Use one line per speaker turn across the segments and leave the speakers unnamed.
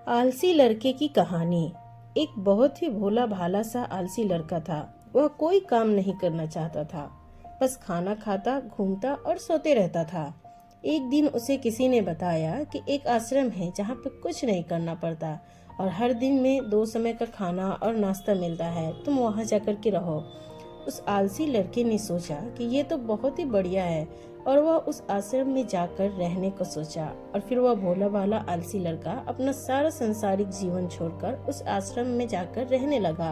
आलसी लड़के की कहानी। एक बहुत ही भोला भाला सा आलसी लड़का था। वह कोई काम नहीं करना चाहता था, बस खाना खाता, घूमता और सोते रहता था। एक दिन उसे किसी ने बताया कि एक आश्रम है जहाँ पे कुछ नहीं करना पड़ता और हर दिन में 2 समय का खाना और नाश्ता मिलता है, तुम वहाँ जाकर के रहो। उस आलसी लड़के ने सोचा कि ये तो बहुत ही बढ़िया है और वह उस आश्रम में जाकर रहने को सोचा। और फिर वह भोला भाला आलसी लड़का अपना सारा संसारिक जीवन छोड़कर उस आश्रम में जाकर रहने लगा।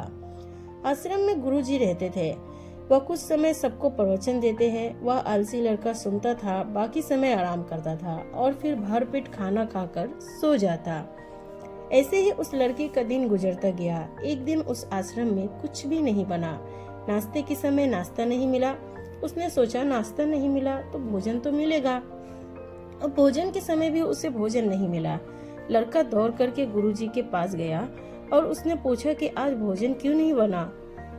आश्रम में गुरुजी रहते थे। वह कुछ समय सबको प्रवचन देते हैं। वह आलसी लड़का सुनता था, बाकी समय आराम करता था और फिर भर पेट खाना खाकर सो जाता। ऐसे ही उस लड़के का दिन गुजरता गया। एक दिन उस आश्रम में कुछ भी नहीं बना। नाश्ते के समय नाश्ता नहीं मिला। उसने सोचा नाश्ता नहीं मिला तो भोजन तो मिलेगा। अब भोजन के समय भी उसे भोजन नहीं मिला। लड़का दौड़ करके गुरुजी के पास गया और उसने पूछा कि आज भोजन क्यों नहीं बना।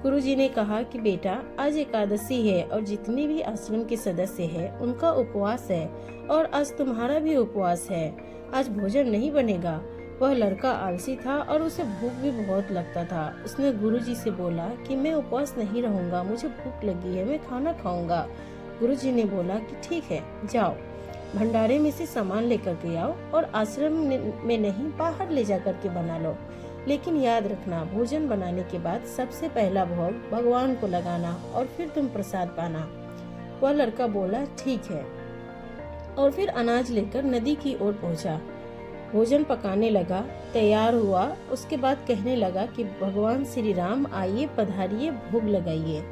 गुरुजी ने कहा कि बेटा, आज एकादशी है और जितने भी आश्रम के सदस्य हैं उनका उपवास है और आज तुम्हारा भी उपवास है। आज भोजन नहीं बनेगा। वह लड़का आलसी था और उसे भूख भी बहुत लगता था। उसने गुरुजी से बोला कि मैं उपवास नहीं रहूंगा, मुझे भूख लगी है, मैं खाना खाऊंगा। गुरुजी ने बोला कि ठीक है, जाओ भंडारे में से सामान लेकर के आओ और आश्रम में नहीं, बाहर ले जा करके बना लो। लेकिन याद रखना, भोजन बनाने के बाद सबसे पहला भोग भगवान को लगाना और फिर तुम प्रसाद पाना। वह लड़का बोला ठीक है और फिर अनाज लेकर नदी की ओर पहुंचा। भोजन पकाने लगा, तैयार हुआ। उसके बाद कहने लगा कि भगवान श्री राम आइए, पधारिए, भोग लगाइए।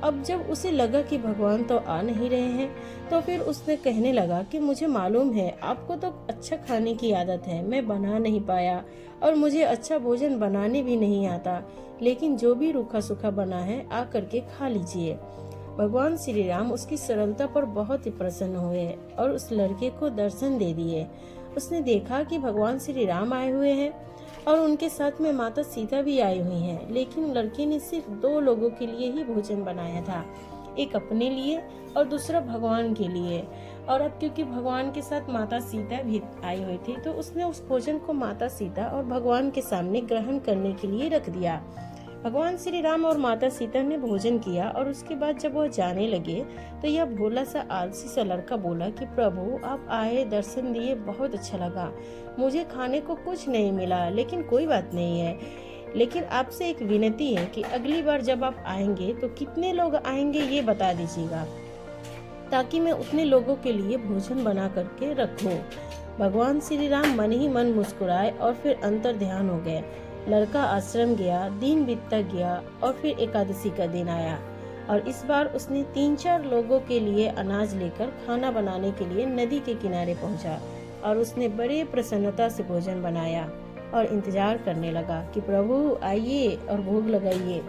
अब जब उसे लगा कि भगवान तो आ नहीं रहे हैं, तो फिर उसने कहने लगा कि मुझे मालूम है आपको तो अच्छा खाने की आदत है, मैं बना नहीं पाया और मुझे अच्छा भोजन बनाने भी नहीं आता, लेकिन जो भी रूखा सूखा बना है आ करके खा लीजिए। भगवान श्री राम उसकी सरलता पर बहुत ही प्रसन्न हुए और उस लड़के को दर्शन दे दिए। उसने देखा कि भगवान श्री राम आए हुए हैं और उनके साथ में माता सीता भी आई हुई हैं, लेकिन लड़के ने सिर्फ 2 लोगों के लिए ही भोजन बनाया था, एक अपने लिए और दूसरा भगवान के लिए। और अब क्योंकि भगवान के साथ माता सीता भी आई हुई थी, तो उसने उस भोजन को माता सीता और भगवान के सामने ग्रहण करने के लिए रख दिया। भगवान श्री राम और माता सीता ने भोजन किया और उसके बाद जब वह जाने लगे तो यह भोला सा आलसी सा लड़का बोला कि प्रभु, आप आए, दर्शन दिए, बहुत अच्छा लगा। मुझे खाने को कुछ नहीं मिला, लेकिन कोई बात नहीं है। लेकिन आपसे एक विनती है कि अगली बार जब आप आएंगे तो कितने लोग आएंगे ये बता दीजिएगा, ताकि मैं उतने लोगों के लिए भोजन बना करके रखूं। भगवान श्री राम मन ही मन मुस्कुराए और फिर अंतर ध्यान हो गए। लड़का आश्रम गया, दिन बीतता गया और फिर एकादशी का दिन आया और इस बार उसने 3-4 लोगों के लिए अनाज लेकर खाना बनाने के लिए नदी के किनारे पहुंचा और उसने बड़े प्रसन्नता से भोजन बनाया और इंतजार करने लगा कि प्रभु आइए और भोग लगाइए।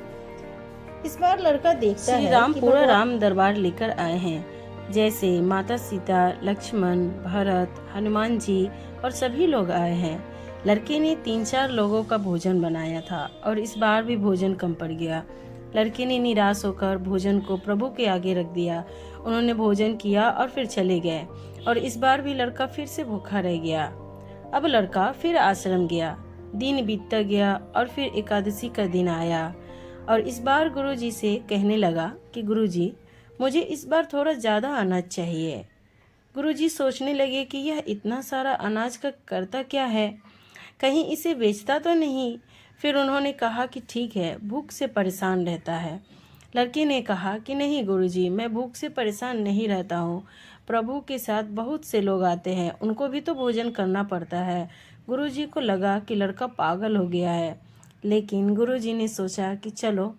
इस बार लड़का देखता है
राम
कि
पूरा राम दरबार लेकर आए हैं, जैसे माता सीता, लक्ष्मण, भरत, हनुमान जी और सभी लोग आए हैं। लड़के ने 3-4 लोगों का भोजन बनाया था और इस बार भी भोजन कम पड़ गया। लड़के ने निराश होकर भोजन को प्रभु के आगे रख दिया। उन्होंने भोजन किया और फिर चले गए और इस बार भी लड़का फिर से भूखा रह गया। अब लड़का फिर आश्रम गया, दिन बीतता गया और फिर एकादशी का दिन आया और इस बार गुरुजी से कहने लगा कि गुरुजी, मुझे इस बार थोड़ा ज़्यादा अनाज चाहिए। गुरुजी सोचने लगे कि यह इतना सारा अनाज का करता क्या है, कहीं इसे बेचता तो नहीं। फिर उन्होंने कहा कि ठीक है, भूख से परेशान रहता है। लड़के ने कहा कि नहीं गुरुजी, मैं भूख से परेशान नहीं रहता हूँ। प्रभु के साथ बहुत से लोग आते हैं, उनको भी तो भोजन करना पड़ता है। गुरुजी को लगा कि लड़का पागल हो गया है, लेकिन गुरुजी ने सोचा कि चलो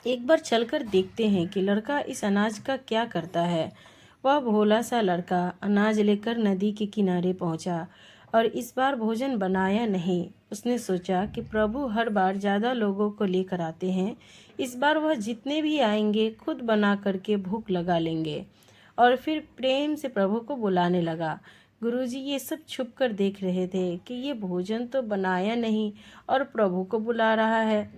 एक बार चलकर देखते हैं कि लड़का इस अनाज का क्या करता है। वह भोला सा लड़का अनाज लेकर नदी के किनारे पहुंचा और इस बार भोजन बनाया नहीं। उसने सोचा कि प्रभु हर बार ज़्यादा लोगों को लेकर आते हैं, इस बार वह जितने भी आएंगे खुद बना करके भूख लगा लेंगे। और फिर प्रेम से प्रभु को बुलाने लगा। गुरुजी ये सब छुप कर देख रहे थे कि ये भोजन तो बनाया नहीं और प्रभु को बुला रहा है।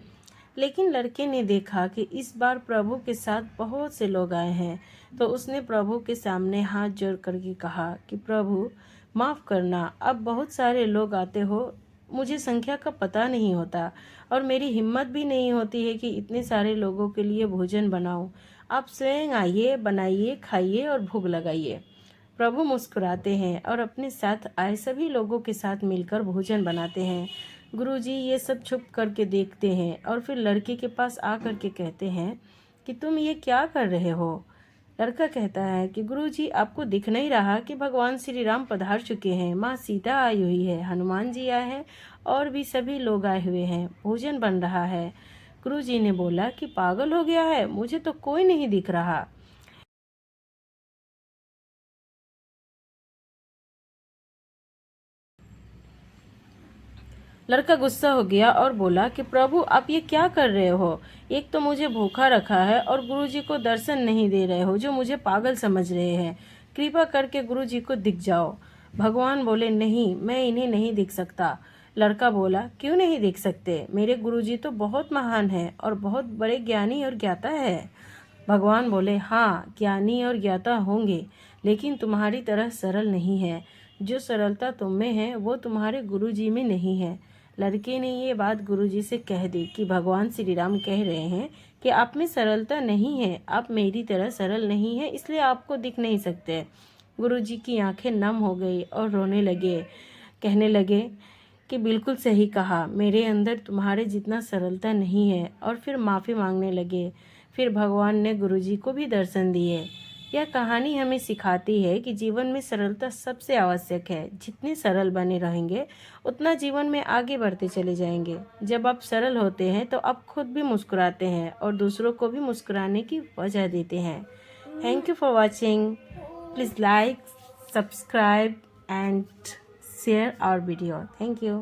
लेकिन लड़के ने देखा कि इस बार प्रभु के साथ बहुत से लोग आए हैं, तो उसने प्रभु के सामने हाथ जोड़ करके कहा कि प्रभु माफ़ करना, अब बहुत सारे लोग आते हो मुझे संख्या का पता नहीं होता और मेरी हिम्मत भी नहीं होती है कि इतने सारे लोगों के लिए भोजन बनाऊं। आप स्वयं आइए, बनाइए, खाइए और भोग लगाइए। प्रभु मुस्कुराते हैं और अपने साथ आए सभी लोगों के साथ मिलकर भोजन बनाते हैं। गुरुजी ये सब छुप करके देखते हैं और फिर लड़के के पास आकर के कहते हैं कि तुम ये क्या कर रहे हो। लड़का कहता है कि गुरुजी आपको दिख नहीं रहा कि भगवान श्री राम पधार चुके हैं, माँ सीता आई हुई है, हनुमान जी आए हैं और भी सभी लोग आए हुए हैं, भोजन बन रहा है। गुरुजी ने बोला कि पागल हो गया है, मुझे तो कोई नहीं दिख रहा। लड़का गुस्सा हो गया और बोला कि प्रभु आप ये क्या कर रहे हो। एक तो मुझे भूखा रखा है और गुरुजी को दर्शन नहीं दे रहे हो, जो मुझे पागल समझ रहे हैं। कृपा करके गुरुजी को दिख जाओ। भगवान बोले नहीं, मैं इन्हें नहीं दिख सकता। लड़का बोला क्यों नहीं दिख सकते, मेरे गुरुजी तो बहुत महान है और बहुत बड़े ज्ञानी और ज्ञाता है। भगवान बोले हाँ, ज्ञानी और ज्ञाता होंगे, लेकिन तुम्हारी तरह सरल नहीं है। जो सरलता तुम में है वो तुम्हारे गुरुजी में नहीं है। लड़के ने ये बात गुरुजी से कह दी कि भगवान श्री राम कह रहे हैं कि आप में सरलता नहीं है, आप मेरी तरह सरल नहीं है, इसलिए आपको दिख नहीं सकते। गुरुजी की आंखें नम हो गई और रोने लगे, कहने लगे कि बिल्कुल सही कहा, मेरे अंदर तुम्हारे जितना सरलता नहीं है, और फिर माफ़ी मांगने लगे। फिर भगवान ने गुरुजी को भी दर्शन दिए। यह कहानी हमें सिखाती है कि जीवन में सरलता सबसे आवश्यक है। जितने सरल बने रहेंगे उतना जीवन में आगे बढ़ते चले जाएंगे। जब आप सरल होते हैं तो आप खुद भी मुस्कुराते हैं और दूसरों को भी मुस्कुराने की वजह देते हैं। Thank you for watching. Please like, subscribe and share our video. Thank you.